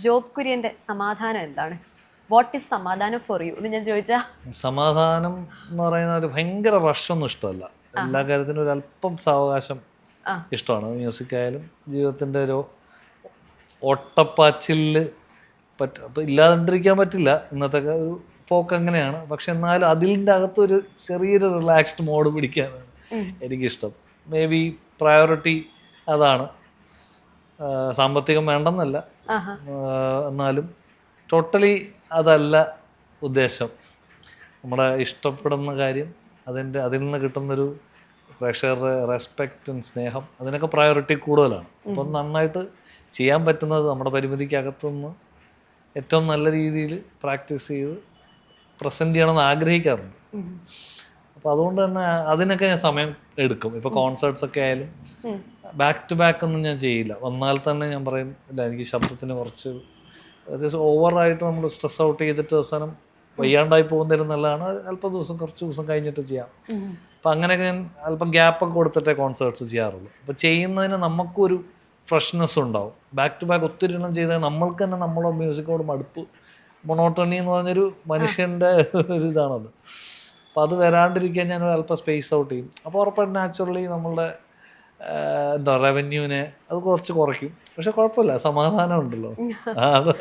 Job കുര്യന്റെ സമാധാനം എന്താണ്? What is സമാധാനം ഫോർ യു എന്ന് ഞാൻ ചോദിച്ചാ? സമാധാനം എന്ന് പറയുന്ന ഒരു ഭയങ്കര റഷൊന്നും ഇഷ്ടമല്ല. എല്ലാ കാര്യത്തിനും ഒരു അല്പം സാവകാശം ഇഷ്ടമാണ്. മ്യൂസിക് ആയാലും ജീവിതത്തിൻ്റെ ഒരു ഓട്ടപ്പാച്ചില് അപ്പം ഇല്ലാണ്ടിരിക്കാൻ പറ്റില്ല. ഇന്നത്തെ ഒരു പോക്ക് അങ്ങനെയാണ്. പക്ഷെ എന്നാലും അതിൻ്റെ അകത്തൊരു ചെറിയൊരു റിലാക്സ്ഡ് മോഡ് പിടിക്കാനാണ് എനിക്കിഷ്ടം. മേ ബി പ്രയോറിറ്റി അതാണ്. സാമ്പത്തികം വേണ്ടെന്നല്ല, എന്നാലും ടോട്ടലി അതല്ല ഉദ്ദേശം. നമ്മുടെ ഇഷ്ടപ്പെടുന്ന കാര്യം, അതിൽ നിന്ന് കിട്ടുന്നൊരു പ്രേക്ഷകരുടെ റെസ്പെക്റ്റും സ്നേഹം, അതിനൊക്കെ പ്രയോറിറ്റി കൂടുതലാണ്. അപ്പം നന്നായിട്ട് ചെയ്യാൻ പറ്റുന്നത് നമ്മുടെ പരിമിതിക്കകത്തുനിന്ന് ഏറ്റവും നല്ല രീതിയിൽ പ്രാക്ടീസ് ചെയ്ത് പ്രസൻറ്റ് ചെയ്യണമെന്ന് ആഗ്രഹിക്കാറുണ്ട്. അപ്പോൾ അതുകൊണ്ട് തന്നെ അതിനൊക്കെ ഞാൻ സമയം എടുക്കും. ഇപ്പോൾ കോൺസേർട്സ് ഒക്കെ ആയാലും ബാക്ക് ടു ബാക്ക് ഒന്നും ഞാൻ ചെയ്യില്ല. വന്നാൽ തന്നെ ഞാൻ പറയും, ഇല്ല എനിക്ക് ശബ്ദത്തിന് കുറച്ച് ഓവറായിട്ട് നമ്മൾ സ്ട്രെസ് ഔട്ട് ചെയ്തിട്ട് അവസാനം വയ്യാണ്ടായി പോകുന്നതിലും നല്ലതാണ് അല്പം ദിവസം, കുറച്ച് ദിവസം കഴിഞ്ഞിട്ട് ചെയ്യാം. അപ്പം അങ്ങനെയൊക്കെ ഞാൻ അല്പം ഗ്യാപ്പൊക്കെ കൊടുത്തിട്ടേ കോൺസേർട്സ് ചെയ്യാറുള്ളൂ. അപ്പോൾ ചെയ്യുന്നതിന് നമുക്കൊരു ഫ്രഷ്നെസ് ഉണ്ടാവും. ബാക്ക് ടു ബാക്ക് ഒത്തിരി എണ്ണം ചെയ്താൽ നമ്മൾക്ക് തന്നെ നമ്മളെ മ്യൂസിക്കോട് മടുപ്പ്, മൊണോട്ടണി എന്ന് പറഞ്ഞൊരു മനുഷ്യൻ്റെ ഒരു ഇതാണത്. അപ്പോൾ അത് വരാണ്ടിരിക്കാൻ ഞാൻ അല്പം സ്പേസ് ഔട്ട് ചെയ്യും. അപ്പോൾ ഉറപ്പായിട്ടും നാച്ചുറലി നമ്മളുടെ എന്താ റവന്യൂവിനെ അത് കുറച്ച് കുറയ്ക്കും. പക്ഷെ കുഴപ്പമില്ല, സമാധാനം ഉണ്ടല്ലോ. അത്